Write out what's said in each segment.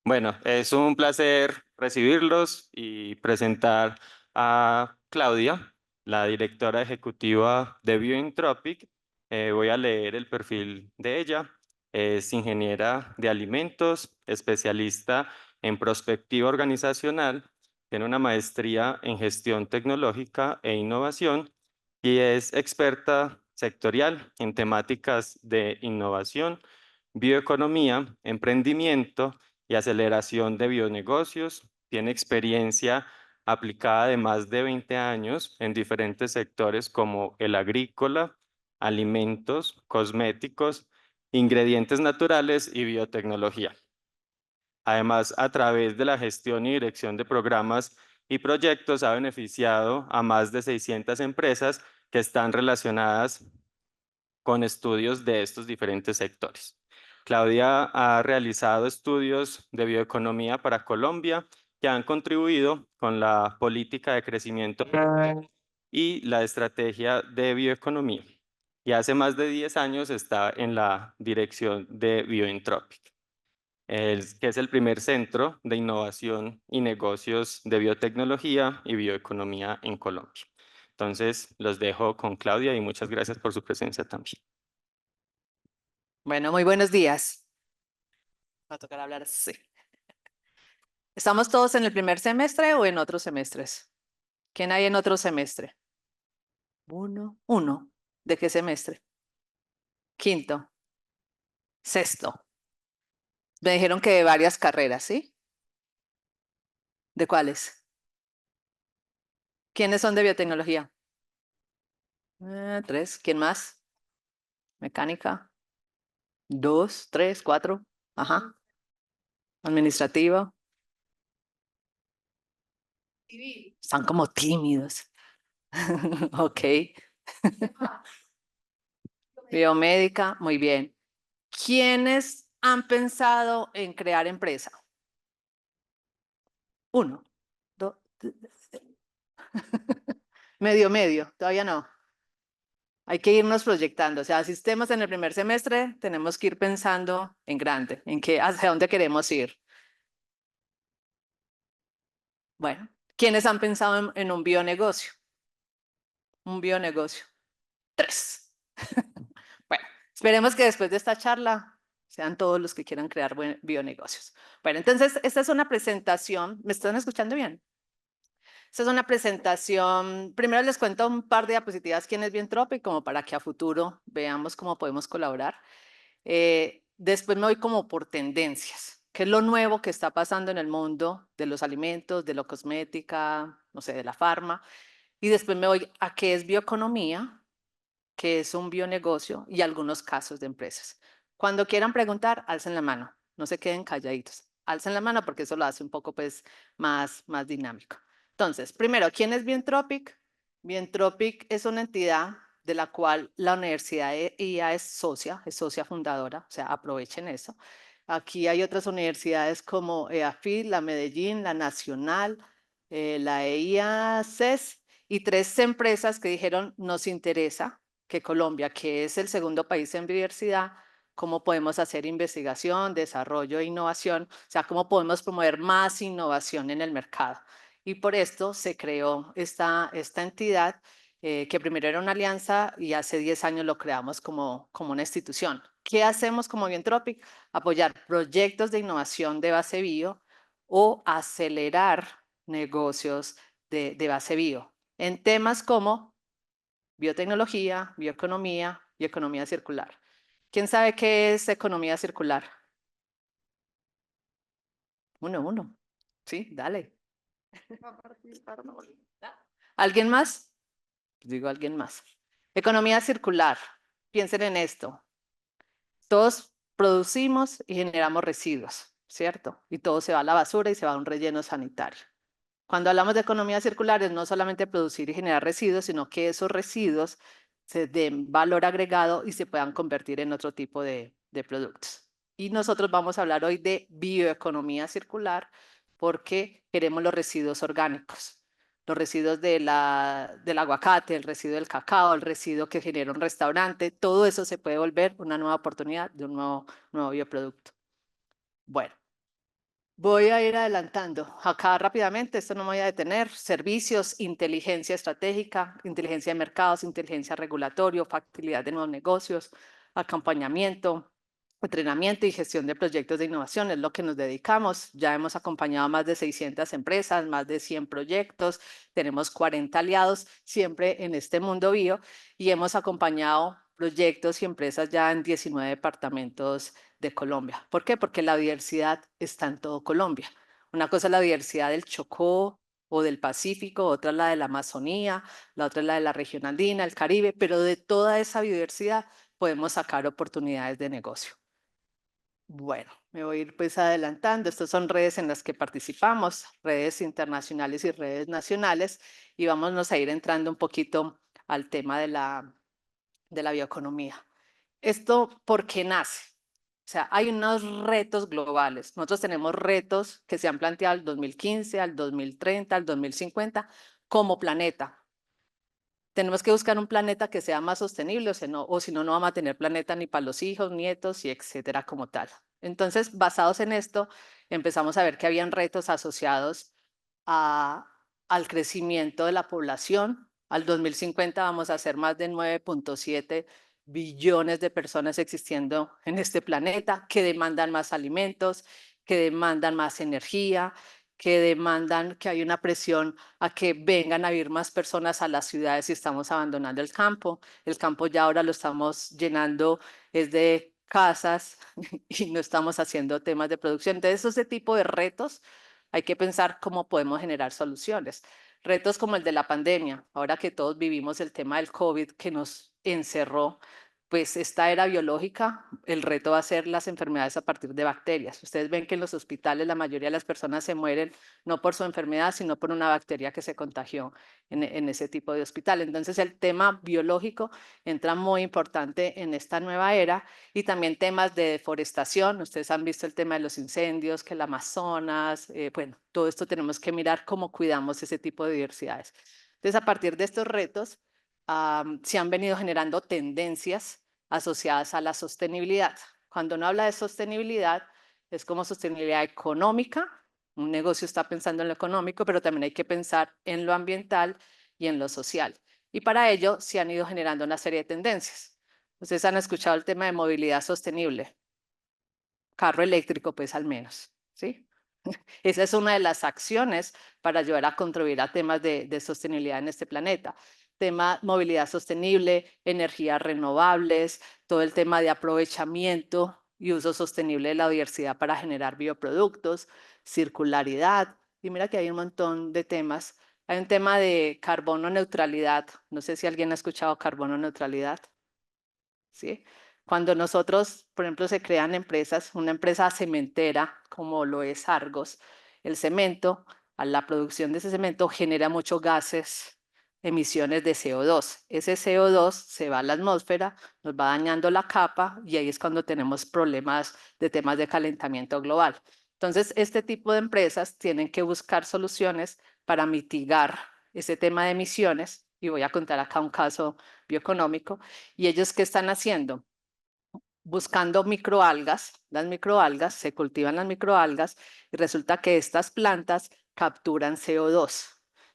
Bueno, es un placer recibirlos y presentar a Claudia, la directora ejecutiva de Bioentropic. Voy a leer el perfil de ella. Es ingeniera de alimentos, especialista en prospectiva organizacional, tiene una maestría en gestión tecnológica e innovación y es experta sectorial en temáticas de innovación, bioeconomía, emprendimiento y aceleración de bionegocios. Tiene experiencia aplicada de más de 20 años en diferentes sectores como el agrícola, alimentos, cosméticos, ingredientes naturales y biotecnología. Además, a través de la gestión y dirección de programas y proyectos ha beneficiado a más de 600 empresas que están relacionadas con estudios de estos diferentes sectores. Claudia ha realizado estudios de bioeconomía para Colombia que han contribuido con la política de crecimiento y la estrategia de bioeconomía. Y hace más de 10 años está en la dirección de Bioentropic, que es el primer centro de innovación y negocios de biotecnología y bioeconomía en Colombia. Entonces, los dejo con Claudia y muchas gracias por su presencia también. Bueno, muy buenos días. Va a tocar hablar así. ¿Estamos todos en el primer semestre o en otros semestres? ¿Quién hay en otro semestre? Uno. ¿De qué semestre? Quinto, sexto. Me dijeron que de varias carreras, ¿sí? ¿De cuáles? ¿Quiénes son de biotecnología? Tres. ¿Quién más? Mecánica. Dos, tres, cuatro. Ajá. Administrativa. Están como tímidos. Ok. Biomédica, muy bien. ¿Quiénes han pensado en crear empresa? Uno, dos, medio, todavía no. Hay que irnos proyectando. O sea, si estemos en el primer semestre, tenemos que ir pensando en grande, en qué, hacia dónde queremos ir. Bueno, ¿quiénes han pensado en un bionegocio? Un bionegocio. Tres. Bueno, esperemos que después de esta charla sean todos los que quieran crear bionegocios. Bueno, entonces, esta es una presentación. ¿Me están escuchando bien? Esta es una presentación. Primero les cuento un par de diapositivas quién es Bioentropic, como para que a futuro veamos cómo podemos colaborar. Después me voy como por tendencias. ¿Qué es lo nuevo que está pasando en el mundo de los alimentos, de la cosmética, no sé, de la farma? Y después me voy a qué es bioeconomía, qué es un bionegocio y algunos casos de empresas. Cuando quieran preguntar, alcen la mano. No se queden calladitos. Alcen la mano porque eso lo hace un poco pues, más dinámico. Entonces, primero, ¿quién es Bioentropic? Bioentropic es una entidad de la cual la Universidad de IA es socia fundadora, o sea, aprovechen eso. Aquí hay otras universidades como EAFIT, la Medellín, la Nacional, la EIA CES y tres empresas que dijeron nos interesa que Colombia, que es el segundo país en biodiversidad, cómo podemos hacer investigación, desarrollo e innovación, o sea, cómo podemos promover más innovación en el mercado. Y por esto se creó esta entidad que primero era una alianza y hace 10 años lo creamos como una institución. ¿Qué hacemos como Bioentropic? Apoyar proyectos de innovación de base bio o acelerar negocios de base bio en temas como biotecnología, bioeconomía y economía circular. ¿Quién sabe qué es economía circular? Uno. Sí, dale. ¿Alguien más? Digo alguien más. Economía circular. Piensen en esto. Todos producimos y generamos residuos, ¿cierto? Y todo se va a la basura y se va a un relleno sanitario. Cuando hablamos de economía circular es no solamente producir y generar residuos, sino que esos residuos se den valor agregado y se puedan convertir en otro tipo de productos. Y nosotros vamos a hablar hoy de bioeconomía circular porque queremos los residuos orgánicos, los residuos del aguacate, el residuo del cacao, el residuo que genera un restaurante, todo eso se puede volver una nueva oportunidad de un nuevo bioproducto. Bueno, Voy a ir adelantando. Acá rápidamente, esto no me voy a detener. Servicios, inteligencia estratégica, inteligencia de mercados, inteligencia regulatorio, factibilidad de nuevos negocios, acompañamiento, entrenamiento y gestión de proyectos de innovación. Es lo que nos dedicamos. Ya hemos acompañado a más de 600 empresas, más de 100 proyectos. Tenemos 40 aliados siempre en este mundo bio y hemos acompañado proyectos y empresas ya en 19 departamentos de Colombia. ¿Por qué? Porque la diversidad está en todo Colombia. Una cosa es la diversidad del Chocó o del Pacífico, otra es la de la Amazonía, la otra es la de la región andina, el Caribe, pero de toda esa biodiversidad podemos sacar oportunidades de negocio. Bueno, me voy a ir pues adelantando. Estas son redes en las que participamos, redes internacionales y redes nacionales, y vámonos a ir entrando un poquito al tema de la bioeconomía. ¿Esto por qué nace? O sea, hay unos retos globales. Nosotros tenemos retos que se han planteado al 2015, al 2030, al 2050 como planeta. Tenemos que buscar un planeta que sea más sostenible, o si no, no vamos a tener planeta ni para los hijos, nietos y etcétera como tal. Entonces, basados en esto, empezamos a ver que habían retos asociados a, al crecimiento de la población. Al 2050 vamos a ser más de 9.7 billones de personas existiendo en este planeta que demandan más alimentos, que demandan más energía, que demandan que hay una presión a que vengan a vivir más personas a las ciudades y estamos abandonando el campo. El campo ya ahora lo estamos llenando, es de casas y no estamos haciendo temas de producción. Entonces, ese tipo de retos hay que pensar cómo podemos generar soluciones. Retos como el de la pandemia, ahora que todos vivimos el tema del COVID que nos encerró, pues esta era biológica, el reto va a ser las enfermedades a partir de bacterias. Ustedes ven que en los hospitales la mayoría de las personas se mueren no por su enfermedad, sino por una bacteria que se contagió en ese tipo de hospital. Entonces el tema biológico entra muy importante en esta nueva era y también temas de deforestación. Ustedes han visto el tema de los incendios, que el Amazonas, bueno, todo esto tenemos que mirar cómo cuidamos ese tipo de diversidades. Entonces, a partir de estos retos, se han venido generando tendencias asociadas a la sostenibilidad. Cuando uno habla de sostenibilidad, es como sostenibilidad económica. Un negocio está pensando en lo económico, pero también hay que pensar en lo ambiental y en lo social. Y para ello se han ido generando una serie de tendencias. Ustedes han escuchado el tema de movilidad sostenible, carro eléctrico, pues al menos, ¿sí? Esa es una de las acciones para ayudar a contribuir a temas de sostenibilidad en este planeta. Tema movilidad sostenible, energías renovables, todo el tema de aprovechamiento y uso sostenible de la diversidad para generar bioproductos, circularidad. Y mira que hay un montón de temas. Hay un tema de carbono neutralidad. No sé si alguien ha escuchado carbono neutralidad. ¿Sí? Cuando nosotros, por ejemplo, se crean empresas, una empresa cementera como lo es Argos, el cemento, a la producción de ese cemento genera muchos gases, emisiones de CO2. Ese CO2 se va a la atmósfera, nos va dañando la capa y ahí es cuando tenemos problemas de temas de calentamiento global. Entonces, este tipo de empresas tienen que buscar soluciones para mitigar ese tema de emisiones y voy a contar acá un caso bioeconómico. ¿Y ellos qué están haciendo? Buscando microalgas, las microalgas, se cultivan las microalgas y resulta que estas plantas capturan CO2.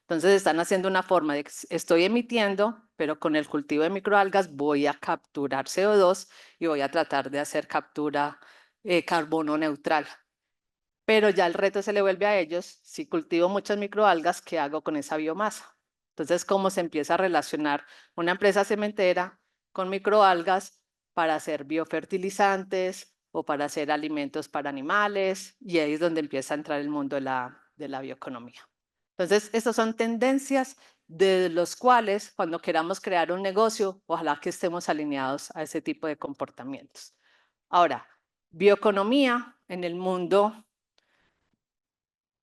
Entonces están haciendo una forma de que estoy emitiendo, pero con el cultivo de microalgas voy a capturar CO2 y voy a tratar de hacer captura carbono neutral. Pero ya el reto se le vuelve a ellos, si cultivo muchas microalgas, ¿qué hago con esa biomasa? Entonces, ¿cómo se empieza a relacionar una empresa cementera con microalgas para hacer biofertilizantes o para hacer alimentos para animales? Y ahí es donde empieza a entrar el mundo de la bioeconomía. Entonces, estas son tendencias de los cuales cuando queramos crear un negocio, ojalá que estemos alineados a ese tipo de comportamientos. Ahora, bioeconomía en el mundo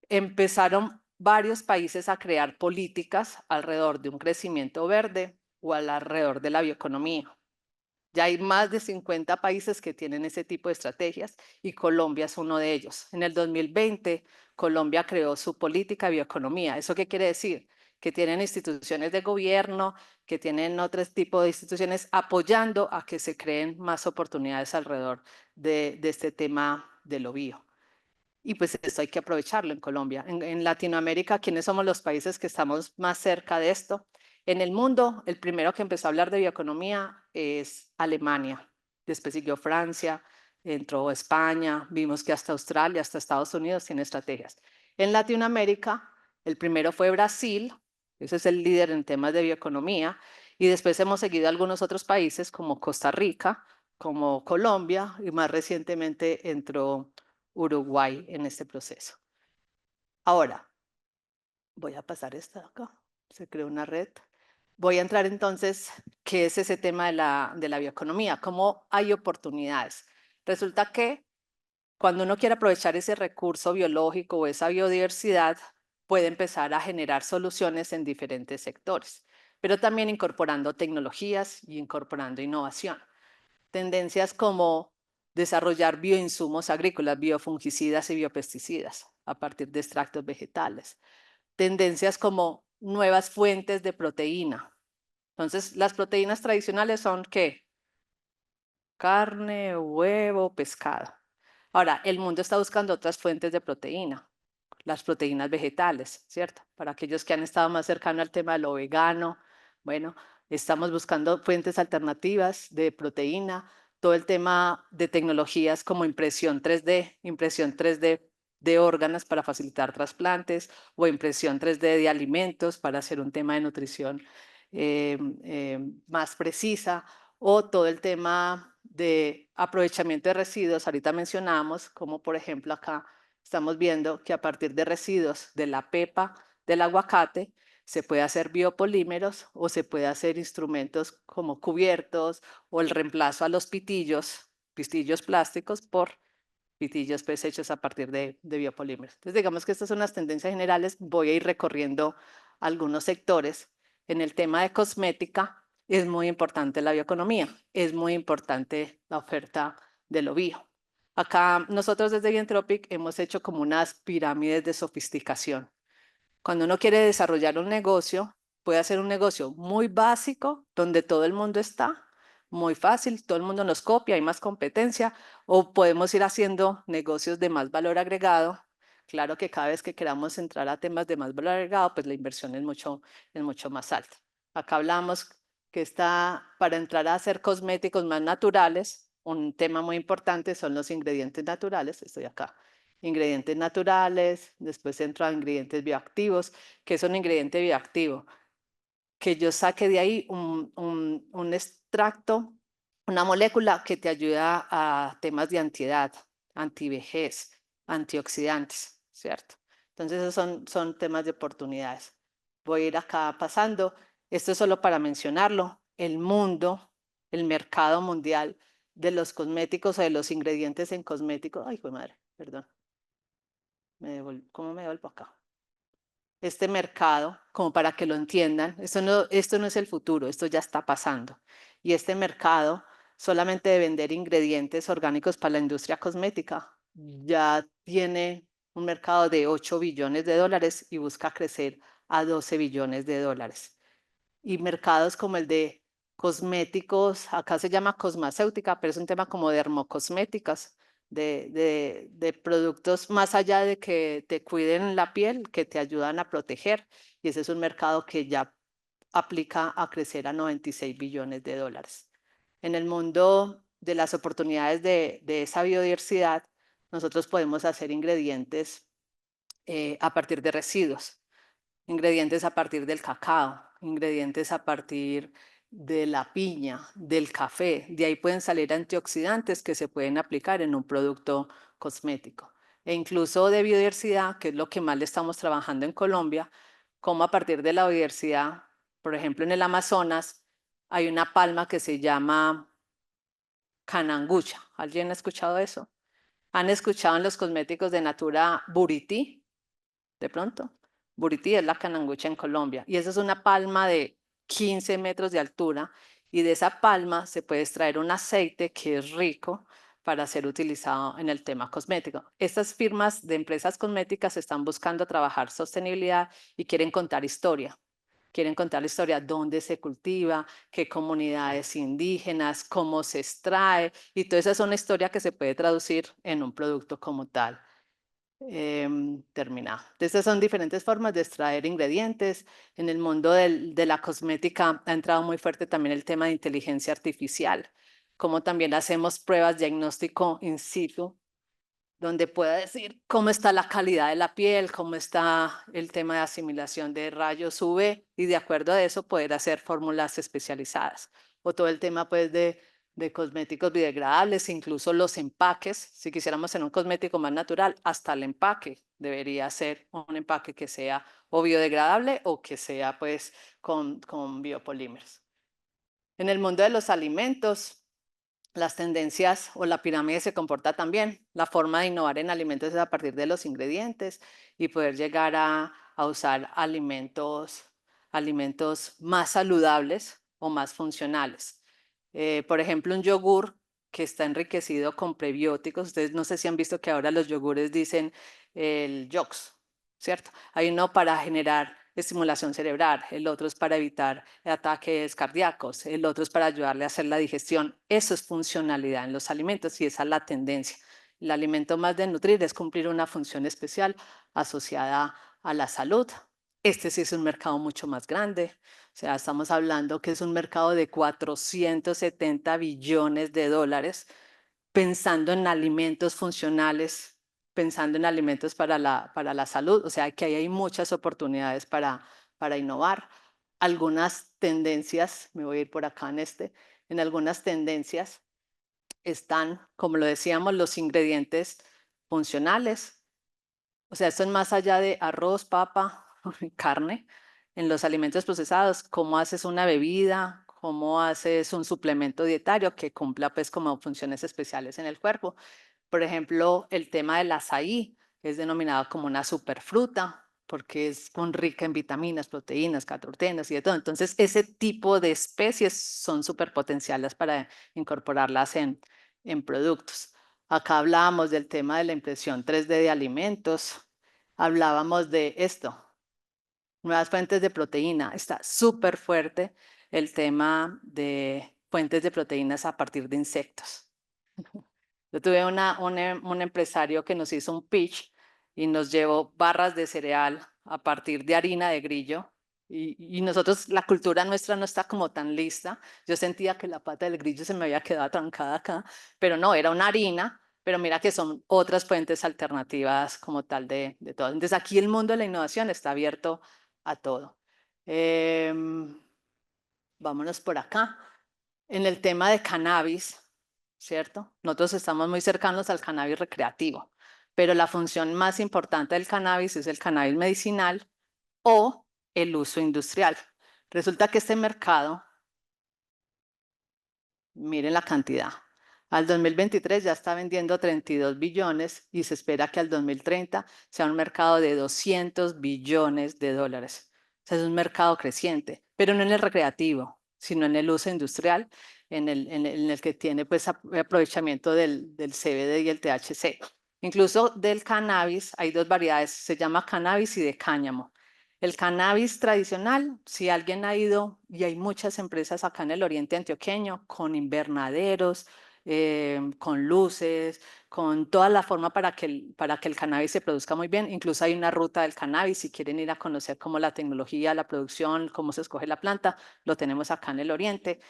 empezaron varios países a crear políticas alrededor de un crecimiento verde o alrededor de la bioeconomía. Ya hay más de 50 países que tienen ese tipo de estrategias y Colombia es uno de ellos. En el 2020, Colombia creó su política de bioeconomía. ¿Eso qué quiere decir? Que tienen instituciones de gobierno, que tienen otro tipo de instituciones apoyando a que se creen más oportunidades alrededor de este tema de lo bio. Y pues esto hay que aprovecharlo en Colombia. En Latinoamérica, ¿quiénes somos los países que estamos más cerca de esto? En el mundo, el primero que empezó a hablar de bioeconomía es Alemania. Después siguió Francia, entró España, vimos que hasta Australia, hasta Estados Unidos tiene estrategias. En Latinoamérica, el primero fue Brasil, ese es el líder en temas de bioeconomía, y después hemos seguido algunos otros países como Costa Rica, como Colombia, y más recientemente entró Uruguay en este proceso. Ahora, voy a pasar esta acá, se creó una red. Voy a entrar entonces, ¿qué es ese tema de la bioeconomía? ¿Cómo hay oportunidades? Resulta que cuando uno quiere aprovechar ese recurso biológico o esa biodiversidad, puede empezar a generar soluciones en diferentes sectores, pero también incorporando tecnologías y incorporando innovación. Tendencias como desarrollar bioinsumos agrícolas, biofungicidas y biopesticidas a partir de extractos vegetales. Tendencias como nuevas fuentes de proteína. Entonces, las proteínas tradicionales son ¿qué? Carne, huevo, pescado. Ahora, el mundo está buscando otras fuentes de proteína, las proteínas vegetales, ¿cierto? Para aquellos que han estado más cercanos al tema de lo vegano, bueno, estamos buscando fuentes alternativas de proteína, todo el tema de tecnologías como impresión 3D de órganos para facilitar trasplantes o impresión 3D de alimentos para hacer un tema de nutrición más precisa o todo el tema de aprovechamiento de residuos. Ahorita mencionamos como por ejemplo acá estamos viendo que a partir de residuos de la pepa del aguacate se puede hacer biopolímeros o se puede hacer instrumentos como cubiertos o el reemplazo a los pitillos plásticos por pitillos pues hechos a partir de biopolímeros. Entonces digamos que estas son las tendencias generales. Voy a ir recorriendo algunos sectores. En el tema de cosmética es muy importante la bioeconomía, es muy importante la oferta de lo bio. Acá nosotros desde Bientropic hemos hecho como unas pirámides de sofisticación. Cuando uno quiere desarrollar un negocio, puede hacer un negocio muy básico, donde todo el mundo está, muy fácil, todo el mundo nos copia, hay más competencia, o podemos ir haciendo negocios de más valor agregado. Claro que cada vez que queramos entrar a temas de más valor agregado, pues la inversión es mucho más alta. Acá hablamos que está para entrar a hacer cosméticos más naturales, un tema muy importante son los ingredientes naturales, estoy acá ingredientes naturales, después entro a ingredientes bioactivos. ¿Qué es un ingrediente bioactivo? Que yo saque de ahí un extracto, una molécula que te ayuda a temas de antiedad, antivejez, antioxidantes, ¿cierto? Entonces esos son temas de oportunidades. Voy a ir acá pasando. Esto es solo para mencionarlo. El mundo, el mercado mundial de los cosméticos o de los ingredientes en cosméticos. Ay, fue madre, perdón. ¿Cómo me devuelvo acá? Este mercado, como para que lo entiendan, esto no es el futuro, esto ya está pasando. Y este mercado, solamente de vender ingredientes orgánicos para la industria cosmética, ya tiene un mercado de 8 billones de dólares y busca crecer a 12 billones de dólares. Y mercados como el de cosméticos, acá se llama cosmacéutica, pero es un tema como dermocosméticas, de productos más allá de que te cuiden la piel, que te ayudan a proteger. Y ese es un mercado que ya aplica a crecer a 96 billones de dólares. En el mundo de las oportunidades de esa biodiversidad, nosotros podemos hacer ingredientes a partir de residuos, ingredientes a partir del cacao, ingredientes a partir de la piña, del café. De ahí pueden salir antioxidantes que se pueden aplicar en un producto cosmético. E incluso de biodiversidad, que es lo que más le estamos trabajando en Colombia, como a partir de la biodiversidad, por ejemplo, en el Amazonas hay una palma que se llama canangucha. ¿Alguien ha escuchado eso? ¿Han escuchado en los cosméticos de Natura Buriti? De pronto. Buriti es la canangucha en Colombia y esa es una palma de 15 metros de altura y de esa palma se puede extraer un aceite que es rico para ser utilizado en el tema cosmético. Estas firmas de empresas cosméticas están buscando trabajar sostenibilidad y quieren contar historia. Quieren contar la historia, dónde se cultiva, qué comunidades indígenas, cómo se extrae y toda esa es una historia que se puede traducir en un producto como tal. Terminado. Estas son diferentes formas de extraer ingredientes. En el mundo de la cosmética ha entrado muy fuerte también el tema de inteligencia artificial, como también hacemos pruebas diagnóstico in situ, donde pueda decir cómo está la calidad de la piel, cómo está el tema de asimilación de rayos UV y de acuerdo a eso poder hacer fórmulas especializadas. O todo el tema pues de cosméticos biodegradables, incluso los empaques. Si quisiéramos hacer un cosmético más natural, hasta el empaque debería ser un empaque que sea o biodegradable o que sea pues con biopolímeros. En el mundo de los alimentos, las tendencias o la pirámide se comporta también. La forma de innovar en alimentos es a partir de los ingredientes y poder llegar a usar alimentos más saludables o más funcionales. Por ejemplo, un yogur que está enriquecido con prebióticos. Ustedes no sé si han visto que ahora los yogures dicen el YOX, ¿cierto? Hay uno para generar estimulación cerebral, el otro es para evitar ataques cardíacos, el otro es para ayudarle a hacer la digestión. Eso es funcionalidad en los alimentos y esa es la tendencia. El alimento más de nutrir es cumplir una función especial asociada a la salud. Este sí es un mercado mucho más grande. O sea, estamos hablando que es un mercado de 470 billones de dólares pensando en alimentos funcionales, pensando en alimentos para la salud. O sea, que ahí hay muchas oportunidades para innovar. Algunas tendencias, me voy a ir por acá en algunas tendencias están, como lo decíamos, los ingredientes funcionales. O sea, esto es más allá de arroz, papa, carne. En los alimentos procesados, cómo haces una bebida, cómo haces un suplemento dietario que cumpla pues como funciones especiales en el cuerpo. Por ejemplo, el tema del azaí es denominado como una superfruta porque es con rica en vitaminas, proteínas, carotenas y de todo. Entonces, ese tipo de especies son superpotenciales para incorporarlas en productos. Acá hablábamos del tema de la impresión 3D de alimentos. Hablábamos de esto, nuevas fuentes de proteína. Está súper fuerte el tema de fuentes de proteínas a partir de insectos. Yo tuve un empresario que nos hizo un pitch y nos llevó barras de cereal a partir de harina de grillo. Y nosotros, la cultura nuestra no está como tan lista. Yo sentía que la pata del grillo se me había quedado atrancada acá, pero no, era una harina, pero mira que son otras fuentes alternativas como tal de todo. Entonces aquí el mundo de la innovación está abierto a todo. Vámonos por acá. En el tema de cannabis, ¿cierto? Nosotros estamos muy cercanos al cannabis recreativo, pero la función más importante del cannabis es el cannabis medicinal o el uso industrial. Resulta que este mercado, miren la cantidad, al 2023 ya está vendiendo 32 billones y se espera que al 2030 sea un mercado de 200 billones de dólares. O sea, es un mercado creciente, pero no en el recreativo, sino en el uso industrial, en el que tiene pues aprovechamiento del CBD y el THC. Incluso del cannabis hay dos variedades, se llama cannabis y de cáñamo. El cannabis tradicional, si alguien ha ido, y hay muchas empresas acá en el oriente antioqueño, con invernaderos, con luces, con toda la forma para que el cannabis se produzca muy bien. Incluso hay una ruta del cannabis, si quieren ir a conocer cómo la tecnología, la producción, cómo se escoge la planta, lo tenemos acá en el oriente.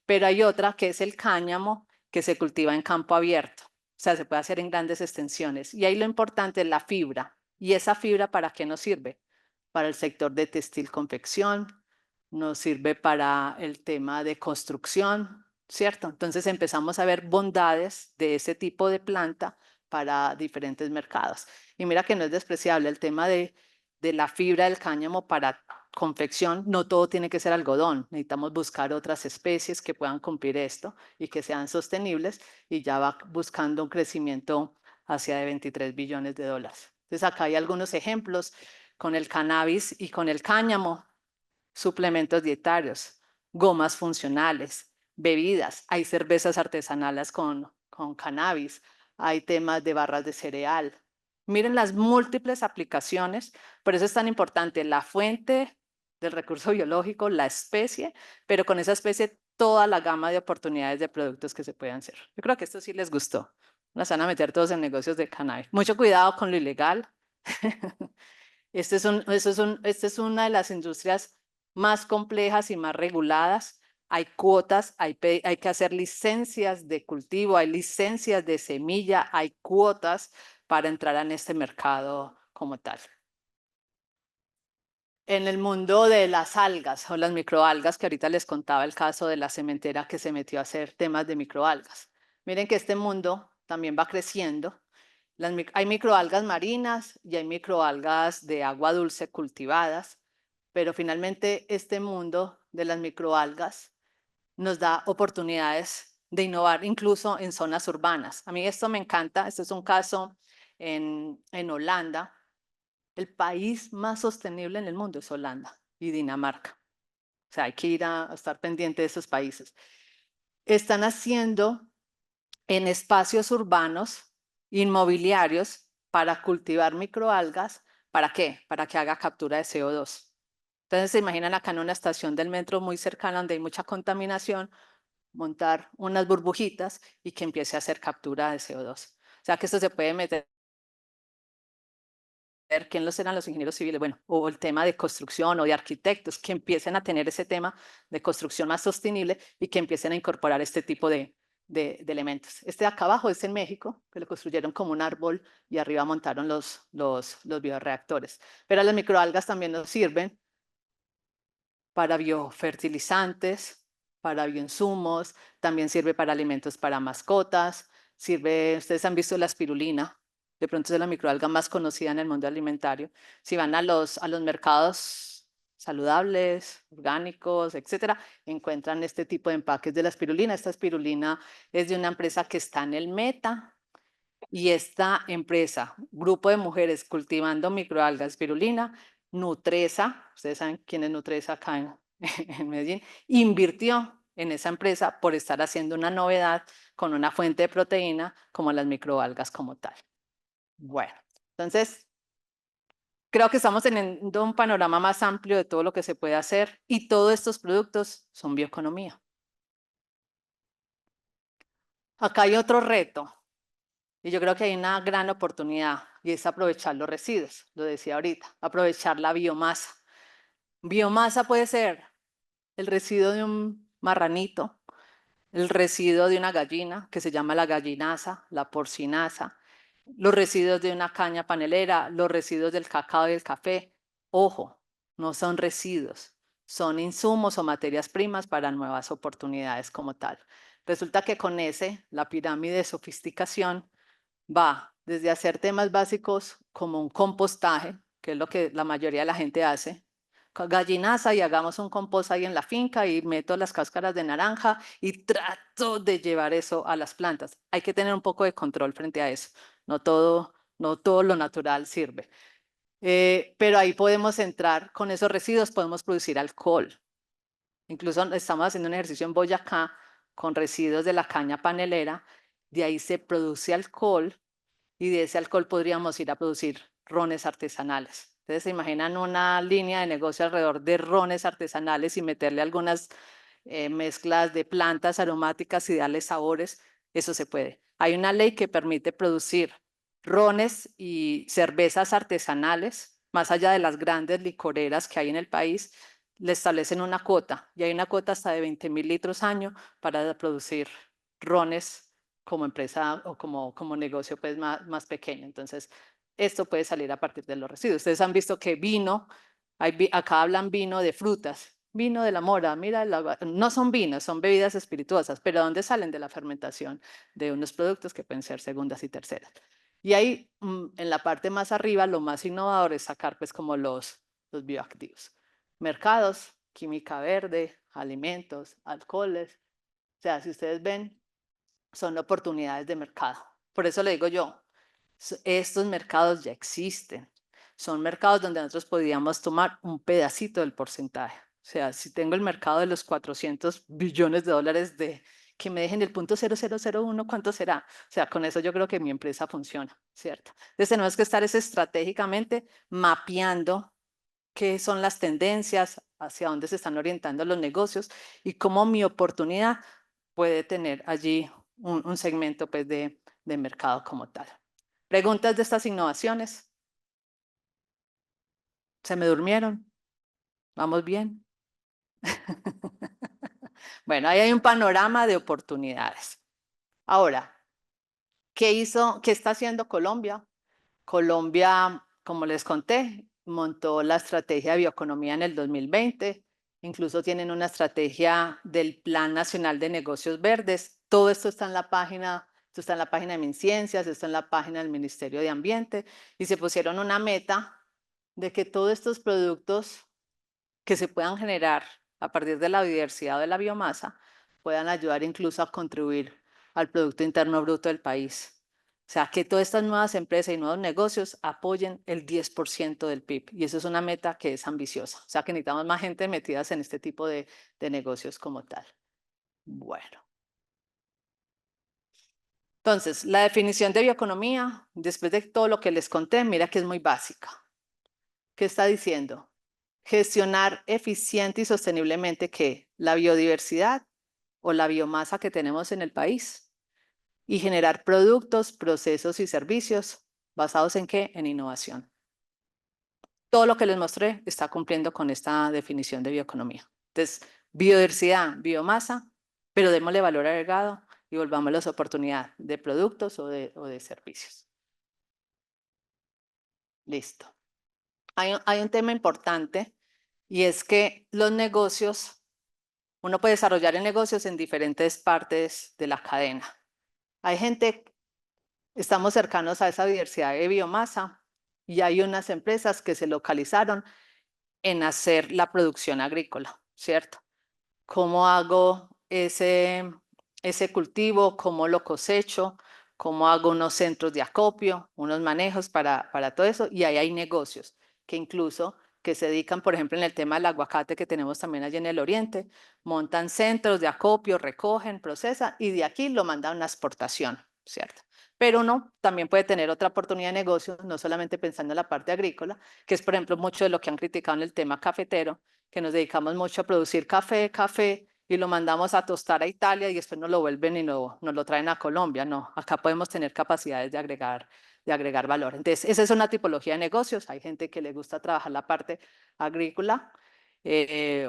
Pero hay otra que es el cáñamo, que se cultiva en campo abierto. O sea, se puede hacer en grandes extensiones. Y ahí lo importante es la fibra. ¿Y esa fibra para qué nos sirve? Para el sector de textil confección, nos sirve para el tema de construcción, ¿cierto? Entonces empezamos a ver bondades de ese tipo de planta para diferentes mercados. Y mira que no es despreciable el tema de la fibra del cáñamo para confección, no todo tiene que ser algodón, necesitamos buscar otras especies que puedan cumplir esto y que sean sostenibles y ya va buscando un crecimiento hacia de 23 billones de dólares. Entonces acá hay algunos ejemplos con el cannabis y con el cáñamo, suplementos dietarios, gomas funcionales, bebidas, hay cervezas artesanales con cannabis, hay temas de barras de cereal. Miren las múltiples aplicaciones, por eso es tan importante la fuente del recurso biológico, la especie, pero con esa especie toda la gama de oportunidades de productos que se pueden hacer. Yo creo que esto sí les gustó. Las van a meter todos en negocios de cannabis. Mucho cuidado con lo ilegal. Esta es una de las industrias más complejas y más reguladas. Hay cuotas, hay que hacer licencias de cultivo, hay licencias de semilla, hay cuotas para entrar en este mercado como tal. En el mundo de las algas o las microalgas, que ahorita les contaba el caso de la cementera que se metió a hacer temas de microalgas. Miren que este mundo también va creciendo. Hay microalgas marinas y hay microalgas de agua dulce cultivadas, pero finalmente este mundo de las microalgas nos da oportunidades de innovar incluso en zonas urbanas. A mí esto me encanta. Este es un caso en Holanda. El país más sostenible en el mundo es Holanda y Dinamarca. O sea, hay que ir a estar pendiente de esos países. Están haciendo en espacios urbanos inmobiliarios para cultivar microalgas. ¿Para qué? Para que haga captura de CO2. Entonces se imaginan acá en una estación del metro muy cercana donde hay mucha contaminación, montar unas burbujitas y que empiece a hacer captura de CO2. O sea que esto se puede meter. ¿Quiénes eran los ingenieros civiles? Bueno, o el tema de construcción o de arquitectos que empiecen a tener ese tema de construcción más sostenible y que empiecen a incorporar este tipo de elementos. Este de acá abajo es en México, que lo construyeron como un árbol y arriba montaron los bioreactores. Pero las microalgas también nos sirven para biofertilizantes, para bioinsumos, también sirve para alimentos para mascotas, ustedes han visto la espirulina, de pronto es la microalga más conocida en el mundo alimentario. Si van a los mercados saludables, orgánicos, etcétera, encuentran este tipo de empaques de la espirulina. Esta espirulina es de una empresa que está en el Meta, y esta empresa, grupo de mujeres cultivando microalgas espirulina, Nutresa, ustedes saben quién es Nutresa acá en Medellín, invirtió en esa empresa por estar haciendo una novedad con una fuente de proteína como las microalgas como tal. Bueno, entonces creo que estamos teniendo un panorama más amplio de todo lo que se puede hacer y todos estos productos son bioeconomía. Acá hay otro reto. Y yo creo que hay una gran oportunidad y es aprovechar los residuos, lo decía ahorita, aprovechar la biomasa. Biomasa puede ser el residuo de un marranito, el residuo de una gallina que se llama la gallinaza, la porcinaza, los residuos de una caña panelera, los residuos del cacao y el café. Ojo, no son residuos, son insumos o materias primas para nuevas oportunidades como tal. Resulta que con la pirámide de sofisticación va desde hacer temas básicos como un compostaje, que es lo que la mayoría de la gente hace, gallinaza y hagamos un compost ahí en la finca y meto las cáscaras de naranja y trato de llevar eso a las plantas. Hay que tener un poco de control frente a eso. No todo lo natural sirve. Pero ahí podemos entrar, con esos residuos podemos producir alcohol. Incluso estamos haciendo un ejercicio en Boyacá con residuos de la caña panelera. De ahí se produce alcohol y de ese alcohol podríamos ir a producir rones artesanales. Entonces, se imaginan una línea de negocio alrededor de rones artesanales y meterle algunas mezclas de plantas aromáticas y darle sabores. Eso se puede. Hay una ley que permite producir rones y cervezas artesanales, más allá de las grandes licoreras que hay en el país, le establecen una cuota y hay una cuota hasta de 20.000 litros año para producir rones como empresa o como negocio pues más pequeño. Entonces, esto puede salir a partir de los residuos. Ustedes han visto que vino, acá hablan vino de frutas, vino de la mora, mira, no son vinos, son bebidas espirituosas, pero ¿dónde salen? De la fermentación de unos productos que pueden ser segundas y terceras. Y ahí, en la parte más arriba, lo más innovador es sacar pues como los bioactivos. Mercados, química verde, alimentos, alcoholes. O sea, si ustedes ven, son oportunidades de mercado. Por eso le digo yo, estos mercados ya existen. Son mercados donde nosotros podríamos tomar un pedacito del porcentaje. O sea, si tengo el mercado de los 400 billones de dólares de que me dejen el 0.0001, ¿cuánto será? O sea, con eso yo creo que mi empresa funciona, ¿cierto? Entonces tenemos que estar estratégicamente mapeando qué son las tendencias, hacia dónde se están orientando los negocios y cómo mi oportunidad puede tener allí un segmento pues, de de mercado como tal. ¿Preguntas de estas innovaciones? ¿Se me durmieron? ¿Vamos bien? Bueno, ahí hay un panorama de oportunidades. Ahora, ¿qué está haciendo Colombia? Colombia, como les conté, montó la estrategia de bioeconomía en el 2020. Incluso tienen una estrategia del Plan Nacional de Negocios Verdes. Todo esto está en la página, esto está en la página de MinCiencias, esto está en la página del Ministerio de Ambiente. Y se pusieron una meta de que todos estos productos que se puedan generar a partir de la biodiversidad o de la biomasa puedan ayudar incluso a contribuir al Producto Interno Bruto del país. O sea, que todas estas nuevas empresas y nuevos negocios apoyen el 10% del PIB. Y eso es una meta que es ambiciosa. O sea, que necesitamos más gente metidas en este tipo de negocios como tal. Bueno. Entonces, la definición de bioeconomía, después de todo lo que les conté, mira que es muy básica. ¿Qué está diciendo? Gestionar eficiente y sosteniblemente ¿qué? La biodiversidad o la biomasa que tenemos en el país y generar productos, procesos y servicios basados en ¿qué? En innovación. Todo lo que les mostré está cumpliendo con esta definición de bioeconomía. Entonces, biodiversidad, biomasa, pero démosle valor agregado y volvamos a las oportunidades de productos o de servicios. Listo. Hay un tema importante y es que los negocios, uno puede desarrollar negocios en diferentes partes de la cadena. Hay gente, estamos cercanos a esa diversidad de biomasa y hay unas empresas que se localizaron en hacer la producción agrícola, ¿cierto? ¿Cómo hago ese cultivo? ¿Cómo lo cosecho? ¿Cómo hago unos centros de acopio, unos manejos para todo eso? Y ahí hay negocios que incluso que se dedican, por ejemplo, en el tema del aguacate que tenemos también allí en el oriente, montan centros de acopio, recogen, procesan y de aquí lo mandan a una exportación, ¿cierto? Pero uno también puede tener otra oportunidad de negocio, no solamente pensando en la parte agrícola, que es, por ejemplo, mucho de lo que han criticado en el tema cafetero, que nos dedicamos mucho a producir café y lo mandamos a tostar a Italia y después nos lo vuelven y nos lo traen a Colombia. No, acá podemos tener capacidades de agregar valor. Entonces, esa es una tipología de negocios. Hay gente que le gusta trabajar la parte agrícola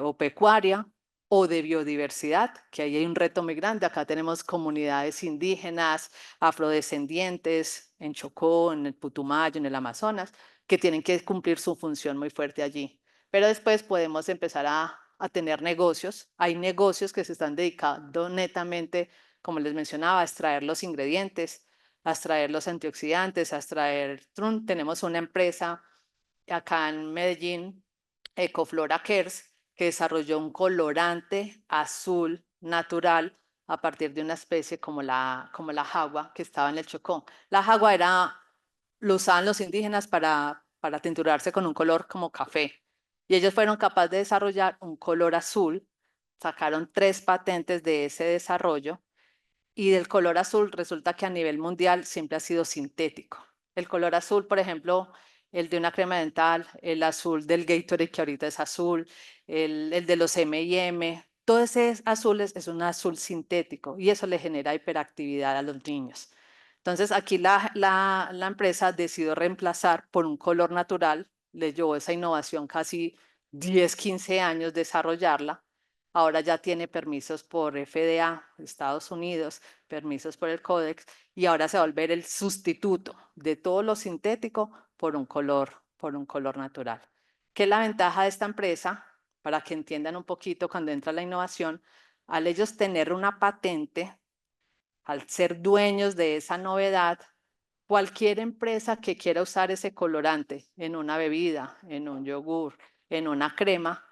o pecuaria o de biodiversidad, que ahí hay un reto muy grande. Acá tenemos comunidades indígenas, afrodescendientes, en Chocó, en el Putumayo, en el Amazonas, que tienen que cumplir su función muy fuerte allí. Pero después podemos empezar a tener negocios. Hay negocios que se están dedicando netamente, como les mencionaba, a extraer los ingredientes, a extraer los antioxidantes, a extraer. Tenemos una empresa acá en Medellín, Ecoflora Cares, que desarrolló un colorante azul natural a partir de una especie como la jagua que estaba en el Chocó. La jagua lo usaban los indígenas para tinturarse con un color como café. Y ellos fueron capaces de desarrollar un color azul, sacaron 3 patentes de ese desarrollo y del color azul resulta que a nivel mundial siempre ha sido sintético. El color azul, por ejemplo, el de una crema dental, el azul del Gatorade que ahorita es azul, el de los M&M, todo ese azul es un azul sintético y eso le genera hiperactividad a los niños. Entonces aquí la empresa decidió reemplazar por un color natural, le llevó esa innovación casi 10, 15 años desarrollarla. Ahora ya tiene permisos por FDA, Estados Unidos, permisos por el Códex, y ahora se va a volver el sustituto de todo lo sintético por un color natural. ¿Qué es la ventaja de esta empresa? Para que entiendan un poquito cuando entra la innovación, al ellos tener una patente, al ser dueños de esa novedad, cualquier empresa que quiera usar ese colorante en una bebida, en un yogur, en una crema,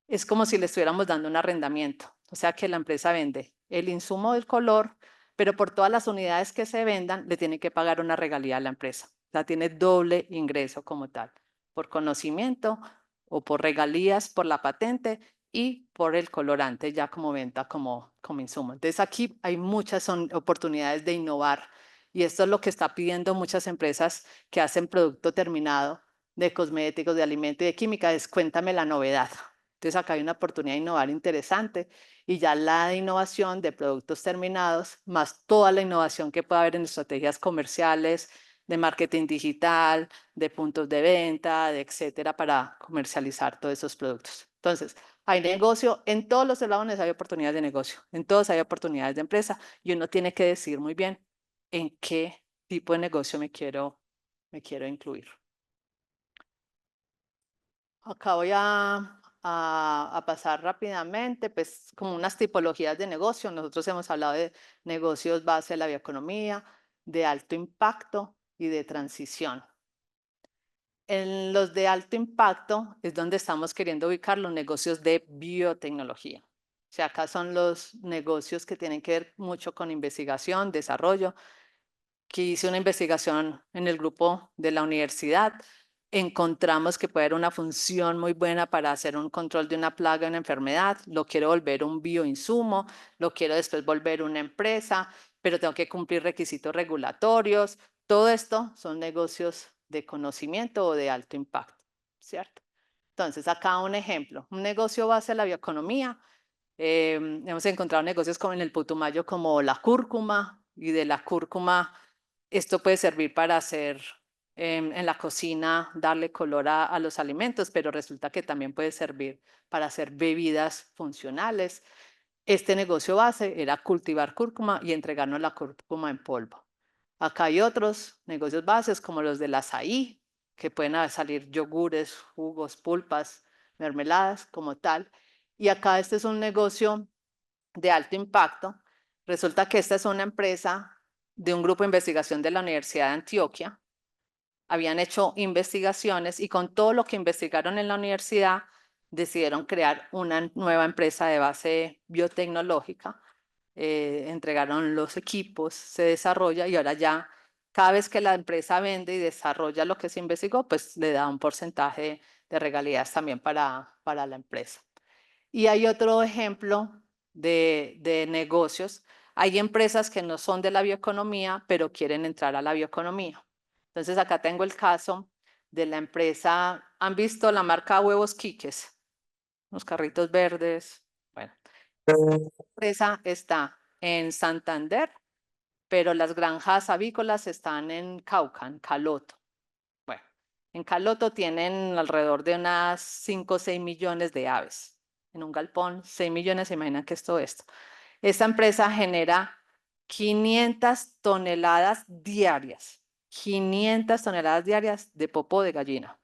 es como si le estuviéramos dando un arrendamiento. O sea que la empresa vende el insumo del color, pero por todas las unidades que se vendan, le tiene que pagar una regalía a la empresa. O sea, tiene doble ingreso como tal, por conocimiento o por regalías por la patente y por el colorante ya como venta como insumo. Entonces aquí hay muchas oportunidades de innovar y esto es lo que está pidiendo muchas empresas que hacen producto terminado de cosméticos, de alimento y de química, es cuéntame la novedad. Entonces acá hay una oportunidad de innovar interesante y ya la innovación de productos terminados, más toda la innovación que pueda haber en estrategias comerciales, de marketing digital, de puntos de venta, de etcétera, para comercializar todos esos productos. Entonces, hay negocio, en todos los eslabones hay oportunidades de negocio, en todos hay oportunidades de empresa y uno tiene que decidir muy bien en qué tipo de negocio me quiero incluir. Acá voy a pasar rápidamente, pues como unas tipologías de negocio. Nosotros hemos hablado de negocios base de la bioeconomía, de alto impacto y de transición. En los de alto impacto es donde estamos queriendo ubicar los negocios de biotecnología. O sea, acá son los negocios que tienen que ver mucho con investigación, desarrollo, que hice una investigación en el grupo de la universidad, encontramos que puede haber una función muy buena para hacer un control de una plaga o una enfermedad, lo quiero volver un bioinsumo, lo quiero después volver una empresa, pero tengo que cumplir requisitos regulatorios. Todo esto son negocios de conocimiento o de alto impacto, ¿cierto? Entonces, acá un ejemplo, un negocio base de la bioeconomía. Hemos encontrado negocios como en el Putumayo como la cúrcuma, y de la cúrcuma esto puede servir para hacer en la cocina, darle color a los alimentos, pero resulta que también puede servir para hacer bebidas funcionales. Este negocio base era cultivar cúrcuma y entregarnos la cúrcuma en polvo. Acá hay otros negocios bases como los del azaí, que pueden salir yogures, jugos, pulpas, mermeladas como tal. Y acá este es un negocio de alto impacto. Resulta que esta es una empresa de un grupo de investigación de la Universidad de Antioquia. Habían hecho investigaciones y con todo lo que investigaron en la universidad decidieron crear una nueva empresa de base biotecnológica. Entregaron los equipos, se desarrolla y ahora ya cada vez que la empresa vende y desarrolla lo que se investigó, pues le da un porcentaje de regalías también para la empresa. Y hay otro ejemplo de negocios. Hay empresas que no son de la bioeconomía, pero quieren entrar a la bioeconomía. Entonces acá tengo el caso de la empresa, ¿han visto la marca Huevos Quiques? Los carritos verdes. Bueno, la empresa está en Santander, pero las granjas avícolas están en Cauca, en Caloto. Bueno, en Caloto tienen alrededor de unas 5 o 6 millones de aves. En un galpón, 6 millones, se imaginan que es todo esto. Esta empresa genera 500 toneladas diarias. 500 toneladas diarias de popó de gallina.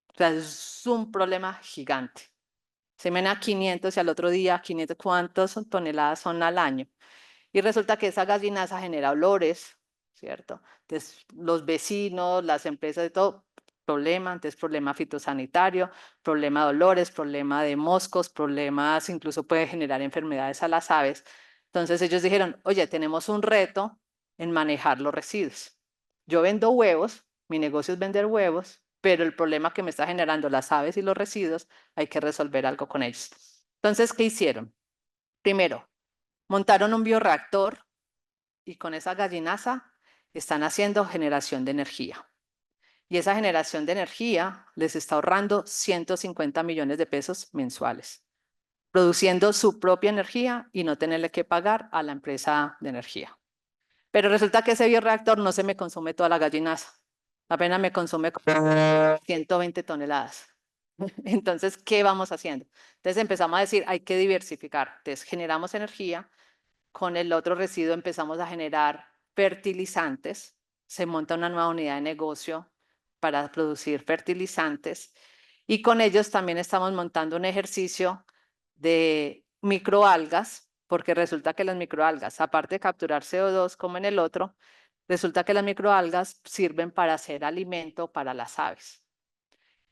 O sea, es un problema gigante. Se mena 500 y al otro día 500, ¿cuántas toneladas son al año? Y resulta que esa gallinaza genera olores, ¿cierto? Entonces, los vecinos, las empresas de todo, entonces problema fitosanitario, problema de olores, problema de moscos, problemas, incluso puede generar enfermedades a las aves. Entonces ellos dijeron, oye, tenemos un reto en manejar los residuos. Yo vendo huevos, mi negocio es vender huevos, pero el problema que me está generando las aves y los residuos, hay que resolver algo con ellos. Entonces, ¿qué hicieron? Primero, montaron un bioreactor y con esa gallinaza están haciendo generación de energía. Y esa generación de energía les está ahorrando 150 millones de pesos mensuales, produciendo su propia energía y no tenerle que pagar a la empresa de energía. Pero resulta que ese bioreactor no se me consume toda la gallinaza, apenas me consume 120 toneladas. Entonces, ¿qué vamos haciendo? Entonces empezamos a decir, hay que diversificar. Entonces, generamos energía, con el otro residuo empezamos a generar fertilizantes, se monta una nueva unidad de negocio para producir fertilizantes y con ellos también estamos montando un ejercicio de microalgas, porque resulta que las microalgas, aparte de capturar CO2 como en el otro, resulta que las microalgas sirven para hacer alimento para las aves.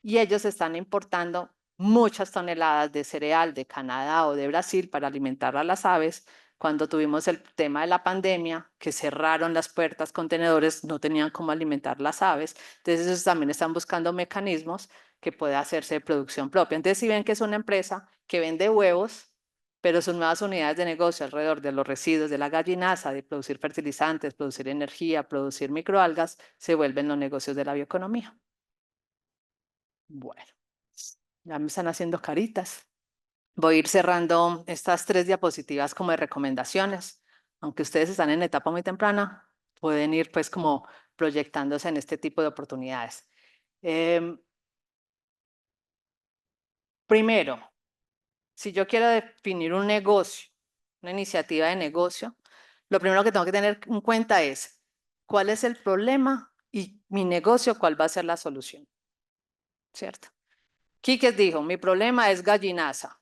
Y ellos están importando muchas toneladas de cereal de Canadá o de Brasil para alimentar a las aves. Cuando tuvimos el tema de la pandemia, que cerraron las puertas, contenedores, no tenían cómo alimentar las aves. Entonces ellos también están buscando mecanismos que pueda hacerse de producción propia. Entonces si ven que es una empresa que vende huevos, pero sus nuevas unidades de negocio alrededor de los residuos de la gallinaza, de producir fertilizantes, producir energía, producir microalgas, se vuelven los negocios de la bioeconomía. Bueno, Ya me están haciendo caritas. Voy a ir cerrando estas 3 diapositivas como de recomendaciones. Aunque ustedes están en etapa muy temprana, pueden ir pues como proyectándose en este tipo de oportunidades. Primero, si yo quiero definir un negocio, una iniciativa de negocio, lo primero que tengo que tener en cuenta es cuál es el problema y mi negocio, cuál va a ser la solución, ¿cierto? Quique dijo, mi problema es gallinaza.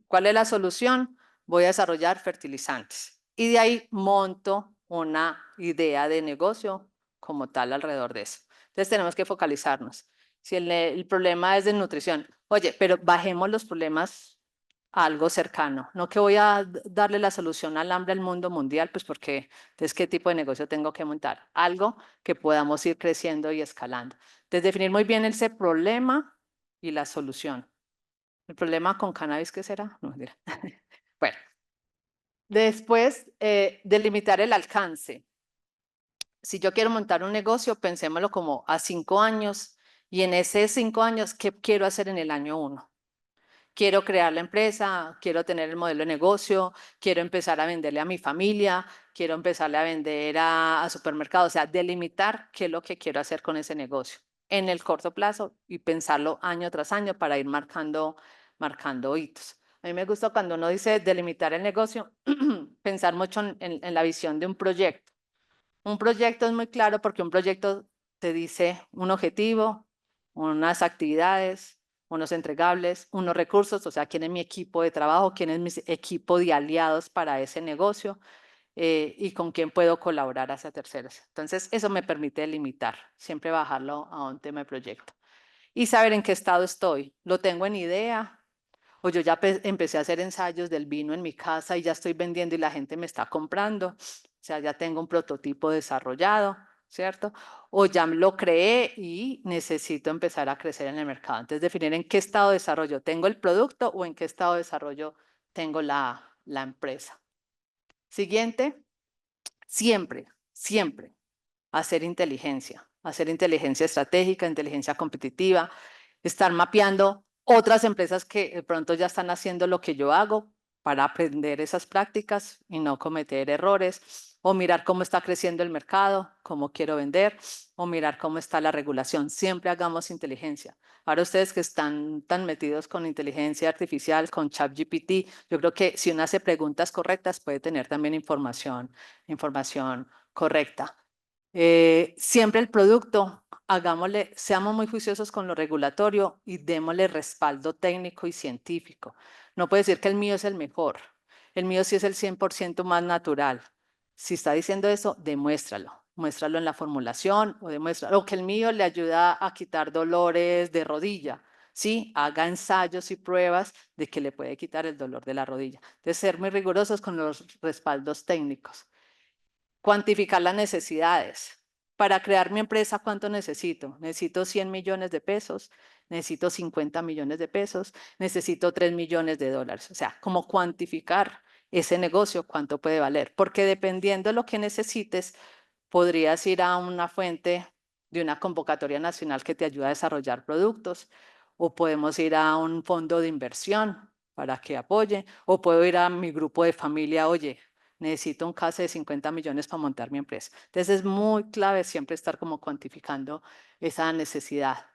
¿Cuál es la solución? Voy a desarrollar fertilizantes. Y de ahí monto una idea de negocio como tal alrededor de eso. Entonces tenemos que focalizarnos. Si el problema es de nutrición, oye, pero bajemos los problemas a algo cercano. No que voy a darle la solución al hambre al mundo mundial, pues porque entonces qué tipo de negocio tengo que montar. Algo que podamos ir creciendo y escalando. Entonces definir muy bien ese problema y la solución. ¿El problema con cannabis qué será? No, mentira. Bueno, después delimitar el alcance. Si yo quiero montar un negocio, pensémoslo como a 5 años y en ese 5 años, ¿qué quiero hacer en el año 1? Quiero crear la empresa, quiero tener el modelo de negocio, quiero empezar a venderle a mi familia, quiero empezarle a vender a supermercados, o sea, delimitar qué es lo que quiero hacer con ese negocio en el corto plazo y pensarlo año tras año para ir marcando hitos. A mí me gusta cuando uno dice delimitar el negocio, pensar mucho en la visión de un proyecto. Un proyecto es muy claro porque un proyecto te dice un objetivo, unas actividades, unos entregables, unos recursos, o sea, quién es mi equipo de trabajo, quién es mi equipo de aliados para ese negocio y con quién puedo colaborar hacia terceros. Entonces, eso me permite limitar, siempre bajarlo a un tema de proyecto. Y saber en qué estado estoy. ¿Lo tengo en idea? O yo ya empecé a hacer ensayos del vino en mi casa y ya estoy vendiendo y la gente me está comprando. O sea, ya tengo un prototipo desarrollado, ¿cierto? O ya lo creé y necesito empezar a crecer en el mercado. Entonces, definir en qué estado de desarrollo tengo el producto o en qué estado de desarrollo tengo la empresa. Siguiente, siempre hacer inteligencia estratégica, inteligencia competitiva, estar mapeando otras empresas que de pronto ya están haciendo lo que yo hago para aprender esas prácticas y no cometer errores, o mirar cómo está creciendo el mercado, cómo quiero vender, o mirar cómo está la regulación. Siempre hagamos inteligencia. Ahora ustedes que están tan metidos con inteligencia artificial, con ChatGPT, yo creo que si uno hace preguntas correctas puede tener también información correcta. Siempre el producto, hagámosle, seamos muy juiciosos con lo regulatorio y démosle respaldo técnico y científico. No puede decir que el mío es el mejor. El mío sí es el 100% más natural. Si está diciendo eso, demuéstralo. Muéstralo en la formulación o que el mío le ayuda a quitar dolores de rodilla. Sí, haga ensayos y pruebas de que le puede quitar el dolor de la rodilla. De ser muy rigurosos con los respaldos técnicos. Cuantificar las necesidades. Para crear mi empresa, ¿cuánto necesito? Necesito 100 millones de pesos, necesito 50 millones de pesos, necesito 3 millones de dólares. O sea, ¿cómo cuantificar ese negocio? ¿Cuánto puede valer? Porque dependiendo de lo que necesites, podrías ir a una fuente de una convocatoria nacional que te ayuda a desarrollar productos, o podemos ir a un fondo de inversión para que apoye, o puedo ir a mi grupo de familia, oye, necesito un case de 50 millones para montar mi empresa. Entonces es muy clave siempre estar como cuantificando esa necesidad.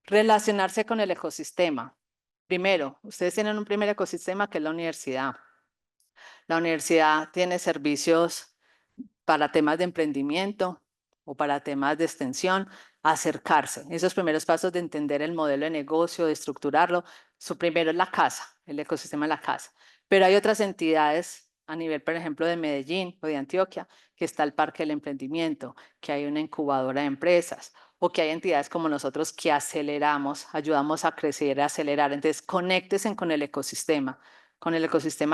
Relacionarse con el ecosistema. Primero, ustedes tienen un primer ecosistema que es la universidad. La universidad tiene servicios para temas de emprendimiento o para temas de extensión, acercarse. Esos primeros pasos de entender el modelo de negocio, de estructurarlo, su primero es la casa, el ecosistema de la casa. Pero hay otras entidades a nivel, por ejemplo, de Medellín o de Antioquia, que está el Parque del Emprendimiento, que hay una incubadora de empresas, o que hay entidades como nosotros que aceleramos, ayudamos a crecer, a acelerar. Entonces, conéctense con el ecosistema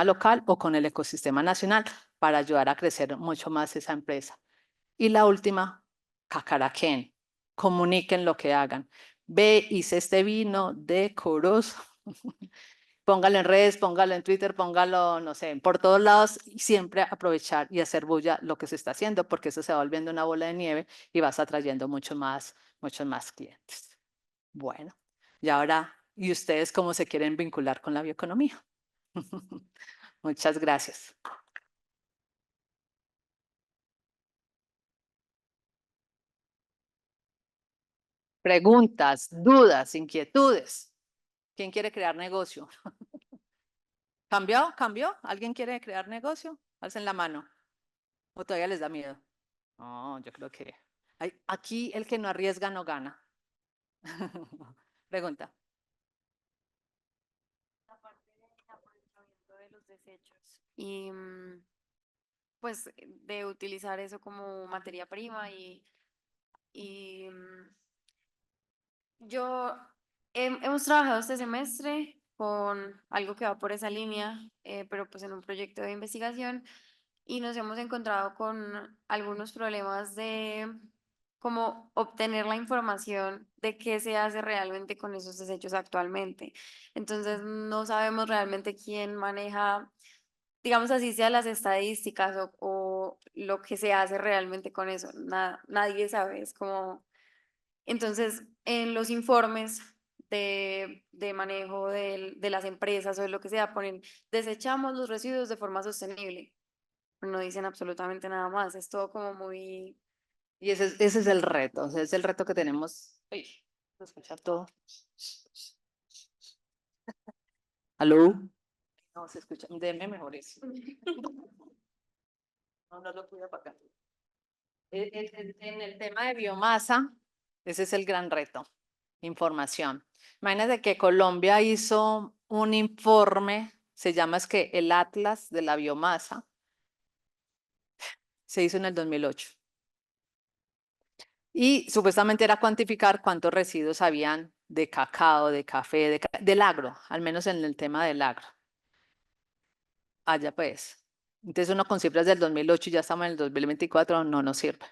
local o con el ecosistema nacional para ayudar a crecer mucho más esa empresa. Y la última, cacaraquen, comuniquen lo que hagan. Ve, hice este vino decoroso. Póngalo en redes, póngalo en Twitter, póngalo, no sé, por todos lados y siempre aprovechar y hacer bulla lo que se está haciendo, porque eso se va volviendo una bola de nieve y vas atrayendo muchos más clientes. Bueno, y ahora y ustedes cómo se quieren vincular con la bioeconomía. Muchas gracias. Preguntas, dudas, inquietudes. ¿Quién quiere crear negocio? ¿Cambió? ¿Cambió? ¿Alguien quiere crear negocio? Alcen la mano. ¿O todavía les da miedo? No, yo creo que aquí el que no arriesga no gana. Pregunta. La parte de aprovechamiento de los desechos y pues de utilizar eso como materia prima y yo hemos trabajado este semestre con algo que va por esa línea, pero pues en un proyecto de investigación y nos hemos encontrado con algunos problemas de cómo obtener la información de qué se hace realmente con esos desechos actualmente. Entonces no sabemos realmente quién maneja, digamos así, sea las estadísticas o lo que se hace realmente con eso. Nadie sabe, es como entonces, en los informes de manejo de las empresas o de lo que sea, ponen desechamos los residuos de forma sostenible. No dicen absolutamente nada más. Es todo como muy... Y ese es el reto, o sea, es el reto que tenemos. Uy, ¿se escucha todo? ¿Aló? No, se escucha. Deme mejor eso. No, no lo cuido para acá. En el tema de biomasa, ese es el gran reto, información. Imagínate que Colombia hizo un informe, se llama es que el Atlas de la biomasa, se hizo en el 2008. Y supuestamente era cuantificar cuántos residuos habían de cacao, de café, del agro, al menos en el tema del agro. Allá pues. Entonces uno con cifras del 2008 y ya estamos en el 2024, no nos sirve.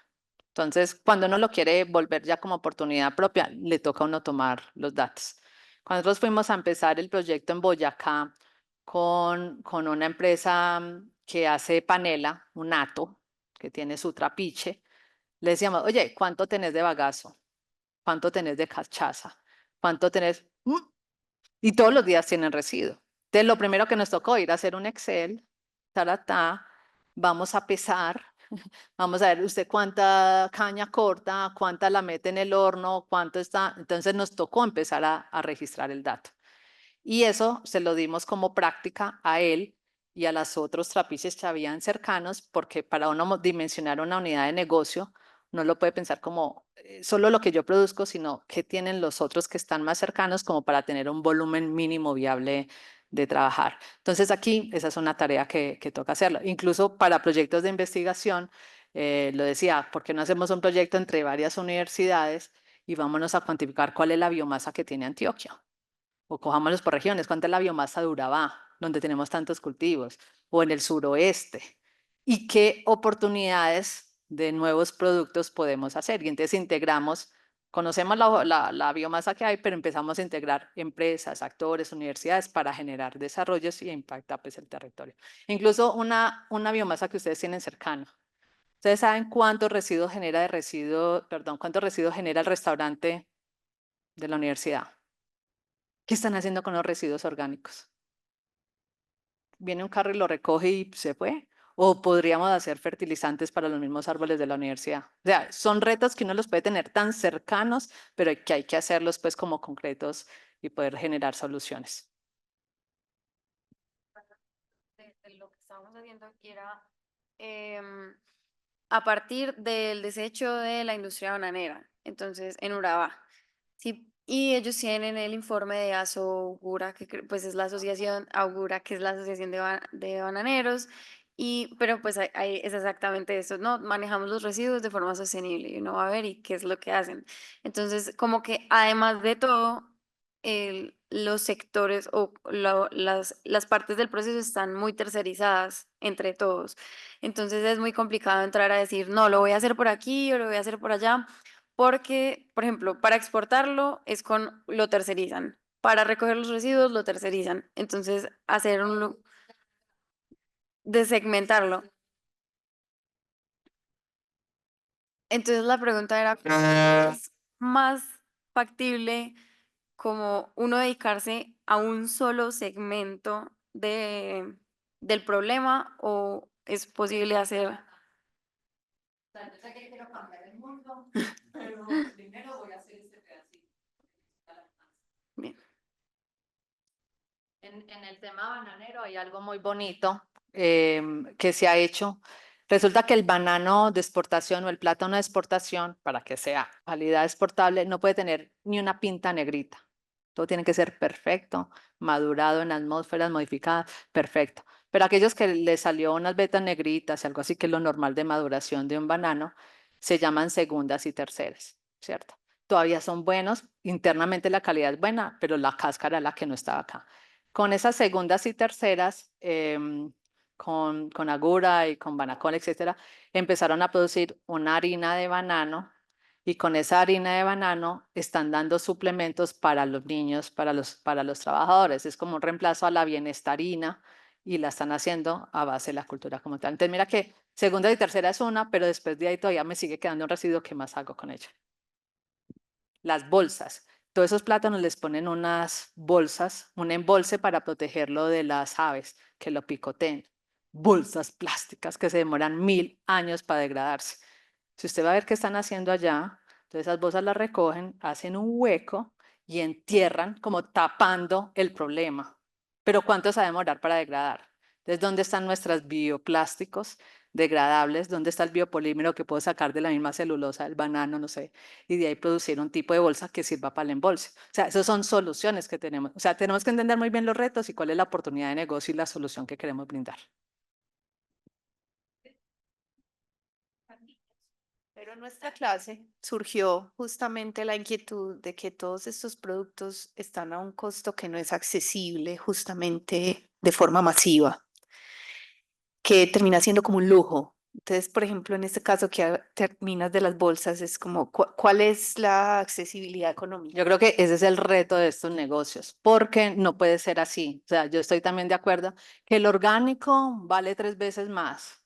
Entonces, cuando uno lo quiere volver ya como oportunidad propia, le toca a uno tomar los datos. Cuando nosotros fuimos a empezar el proyecto en Boyacá con una empresa que hace panela, un Nato, que tiene su trapiche, le decíamos, oye, ¿cuánto tenés de bagazo? ¿Cuánto tenés de cachaza? ¿Cuánto tenés? Y todos los días tienen residuo. Entonces, lo primero que nos tocó ir a hacer un Excel, taratá, vamos a pesar, vamos a ver usted cuánta caña corta, cuánta la mete en el horno, cuánto está. Entonces nos tocó empezar a registrar el dato. Y eso se lo dimos como práctica a él y a los otros trapiches que habían cercanos, porque para uno dimensionar una unidad de negocio, no lo puede pensar como solo lo que yo produzco, sino qué tienen los otros que están más cercanos como para tener un volumen mínimo viable de trabajar. Entonces aquí esa es una tarea que toca hacerlo. Incluso para proyectos de investigación, lo decía, ¿por qué no hacemos un proyecto entre varias universidades y vámonos a cuantificar cuál es la biomasa que tiene Antioquia? O cojámoslos por regiones, ¿cuánta es la biomasa de Urabá, donde tenemos tantos cultivos? O en el suroeste. ¿Y qué oportunidades de nuevos productos podemos hacer? Y entonces integramos, conocemos la biomasa que hay, pero empezamos a integrar empresas, actores, universidades para generar desarrollos y impactar pues, el territorio. Incluso una biomasa que ustedes tienen cercana. ¿Ustedes saben cuántos residuos genera cuántos residuos genera el restaurante de la universidad? ¿Qué están haciendo con los residuos orgánicos? ¿Viene un carro y lo recoge y se fue? ¿O podríamos hacer fertilizantes para los mismos árboles de la universidad? O sea, son retos que uno los puede tener tan cercanos, pero que hay que hacerlos pues como concretos y poder generar soluciones. De lo que estábamos haciendo aquí era a partir del desecho de la industria bananera, entonces en Urabá. Sí, y ellos tienen el informe de Augura, que pues es la asociación, Augura, que es la asociación de bananeros, pero pues es exactamente eso, ¿no? Manejamos los residuos de forma sostenible y uno va a ver y qué es lo que hacen. Entonces, como que además de todo, los sectores o las partes del proceso están muy tercerizadas entre todos. Entonces es muy complicado entrar a decir, no, lo voy a hacer por aquí o lo voy a hacer por allá porque, por ejemplo, para exportarlo lo tercerizan, para recoger los residuos lo tercerizan, entonces hacer de segmentarlo. Entonces la pregunta era, ¿cuál es más factible como uno dedicarse a un solo segmento del problema o es posible hacer? Yo sé que quiero cambiar el mundo, pero primero voy a hacer este pedacito. Bien. En el tema bananero hay algo muy bonito que se ha hecho. Resulta que el banano de exportación o el plátano de exportación, para que sea calidad exportable, no puede tener ni una pinta negrita. Todo tiene que ser perfecto, madurado en atmósferas modificadas, perfecto. Pero aquellos que le salió unas vetas negritas, algo así que es lo normal de maduración de un banano, se llaman segundas y terceras, ¿cierto? Todavía son buenos, internamente la calidad es buena, pero la cáscara es la que no estaba acá. Con esas segundas y terceras, con Agura y con Banacol, etcétera, empezaron a producir una harina de banano y con esa harina de banano están dando suplementos para los niños, para los trabajadores. Es como un reemplazo a la bienestarina y la están haciendo a base de la cultura como tal. Entonces mira que segunda y tercera es una, pero después de ahí todavía me sigue quedando un residuo. ¿Qué más hago con ella? Las bolsas. Todos esos plátanos les ponen unas bolsas, un embolse para protegerlo de las aves que lo picoteen. Bolsas plásticas que se demoran 1000 años para degradarse. Si usted va a ver qué están haciendo allá, entonces esas bolsas las recogen, hacen un hueco y entierran como tapando el problema. Pero ¿cuánto se va a demorar para degradar? Entonces, ¿dónde están nuestros bioplásticos degradables? ¿Dónde está el biopolímero que puedo sacar de la misma celulosa del banano, no sé, y de ahí producir un tipo de bolsa que sirva para el embolse? O sea, esas son soluciones que tenemos. O sea, tenemos que entender muy bien los retos y cuál es la oportunidad de negocio y la solución que queremos brindar. Pero en nuestra clase surgió justamente la inquietud de que todos estos productos están a un costo que no es accesible justamente de forma masiva, que termina siendo como un lujo. Entonces, por ejemplo, en este caso que terminas de las bolsas, es como, ¿cuál es la accesibilidad económica? Yo creo que ese es el reto de estos negocios, porque no puede ser así. O sea, yo estoy también de acuerdo que el orgánico vale 3 veces más.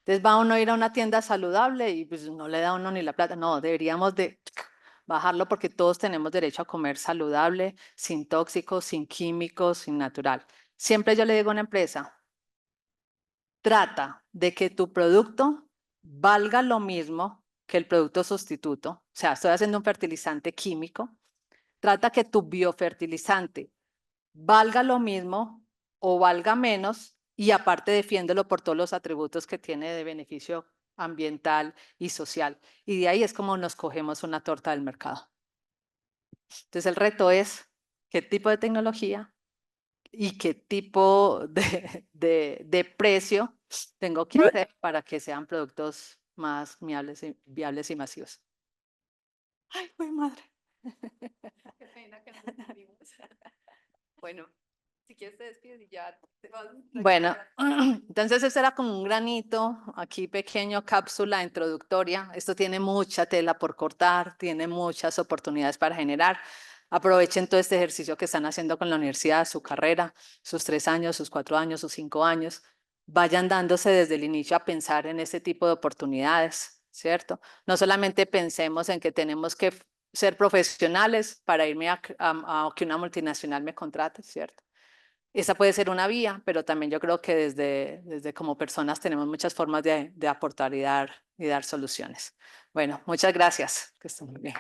Entonces va uno a ir a una tienda saludable y pues no le da a uno ni la plata. No, deberíamos de bajarlo porque todos tenemos derecho a comer saludable, sin tóxicos, sin químicos, sin natural. Siempre yo le digo a una empresa, trata de que tu producto valga lo mismo que el producto sustituto. O sea, estoy haciendo un fertilizante químico. Trata que tu biofertilizante valga lo mismo o valga menos y aparte defiéndelo por todos los atributos que tiene de beneficio ambiental y social. Y de ahí es como nos cogemos una torta del mercado. Entonces el reto es qué tipo de tecnología y qué tipo de precio tengo que hacer para que sean productos más viables y masivos. Ay, mi madre. Qué pena que nos despedimos. Bueno, si quieres te despides y ya te vas. Bueno, entonces eso era como un granito, aquí pequeño, cápsula introductoria. Esto tiene mucha tela por cortar, tiene muchas oportunidades para generar. Aprovechen todo este ejercicio que están haciendo con la universidad, su carrera, sus 3 años, sus 4 años, sus 5 años. Vayan dándose desde el inicio a pensar en este tipo de oportunidades, ¿cierto? No solamente pensemos en que tenemos que ser profesionales para irme a que una multinacional me contrate, ¿cierto? Esa puede ser una vía, pero también yo creo que desde como personas tenemos muchas formas de aportar y dar soluciones. Bueno, muchas gracias. Que estén muy bien.